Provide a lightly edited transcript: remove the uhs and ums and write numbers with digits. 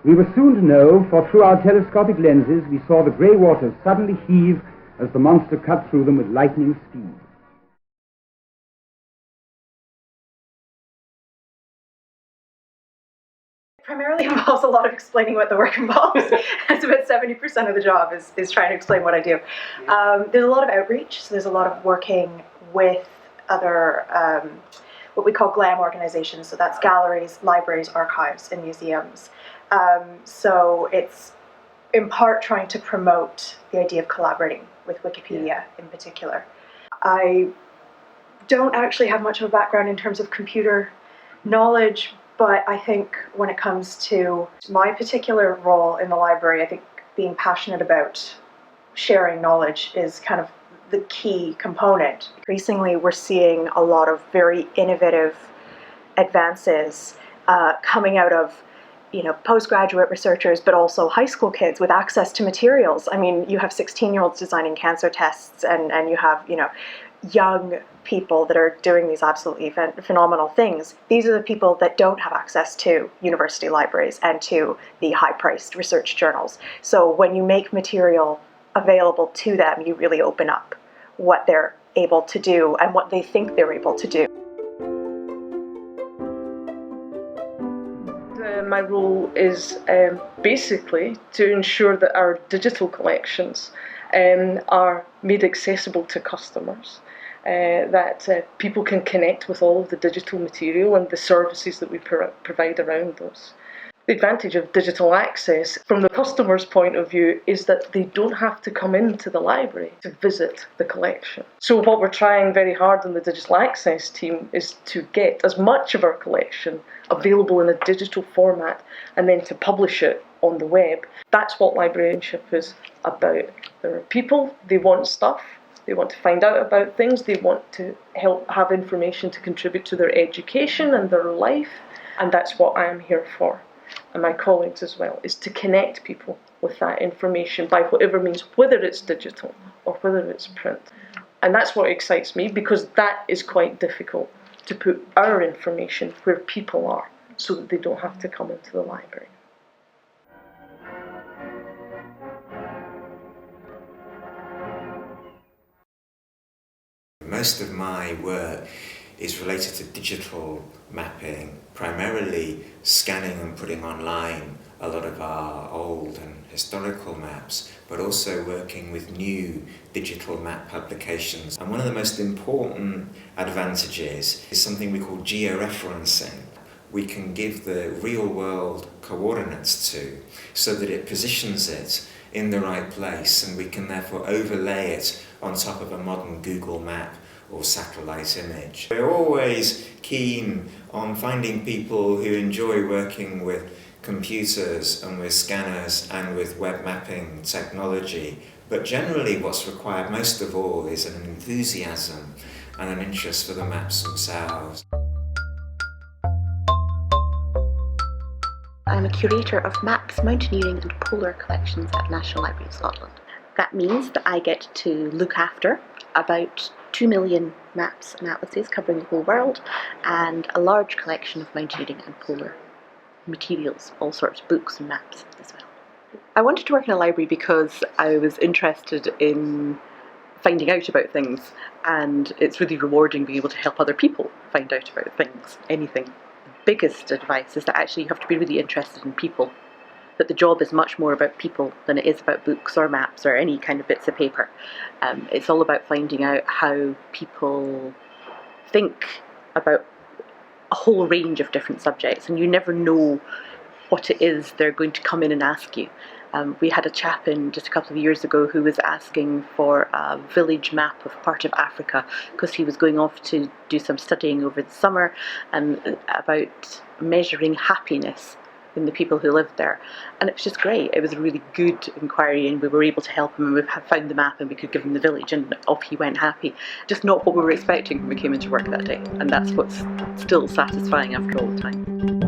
We were soon to know, for through our telescopic lenses we saw the grey waters suddenly heave as the monster cut through them with lightning speed. Primarily involves a lot of explaining what the work involves. It's about 70% of the job is trying to explain what I do. There's a lot of outreach, so there's a lot of working with other what we call GLAM organizations, so that's galleries, libraries, archives, and museums. So it's in part trying to promote the idea of collaborating with Wikipedia in particular. I don't actually have much of a background in terms of computer knowledge, but I think when it comes to my particular role in the library, I think being passionate about sharing knowledge is kind of the key component. Increasingly, we're seeing a lot of very innovative advances coming out of postgraduate researchers, but also high school kids with access to materials. I mean, you have 16-year-olds designing cancer tests, and you have, young people that are doing these absolutely phenomenal things. These are the people that don't have access to university libraries and to the high-priced research journals. So when you make material available to them, you really open up what they're able to do and what they think they're able to do. My role is basically to ensure that our digital collections are made accessible to customers, that people can connect with all of the digital material and the services that we provide around those. The advantage of digital access from the customer's point of view is that they don't have to come into the library to visit the collection. So what we're trying very hard in the digital access team is to get as much of our collection available in a digital format and then to publish it on the web. That's what librarianship is about. There are people, they want stuff, they want to find out about things, they want to help have information to contribute to their education and their life, and that's what I am here for. And my colleagues as well, is to connect people with that information by whatever means, whether it's digital or whether it's print. And that's what excites me, because that is quite difficult, to put our information where people are so that they don't have to come into the library. Most of my work is related to digital mapping, primarily scanning and putting online a lot of our old and historical maps, but also working with new digital map publications. And one of the most important advantages is something we call georeferencing. We can give the real world coordinates to, so that it positions it in the right place, and we can therefore overlay it on top of a modern Google map or satellite image. We're always keen on finding people who enjoy working with computers and with scanners and with web mapping technology, but generally what's required most of all is an enthusiasm and an interest for the maps themselves. I'm a curator of maps, mountaineering and polar collections at National Library of Scotland. That means that I get to look after about 2 million maps and atlases covering the whole world, and a large collection of mountaineering and polar materials, all sorts of books and maps as well. I wanted to work in a library because I was interested in finding out about things, and it's really rewarding being able to help other people find out about things, anything. The biggest advice is that actually you have to be really interested in people, that the job is much more about people than it is about books or maps or any kind of bits of paper. It's all about finding out how people think about a whole range of different subjects, and you never know what it is they're going to come in and ask you. We had a chap in just a couple of years ago who was asking for a village map of part of Africa because he was going off to do some studying over the summer about measuring happiness in the people who lived there, and it was just great. It was a really good inquiry, and we were able to help him, and we found the map and we could give him the village, and off he went happy. Just not what we were expecting when we came into work that day, and that's what's still satisfying after all the time.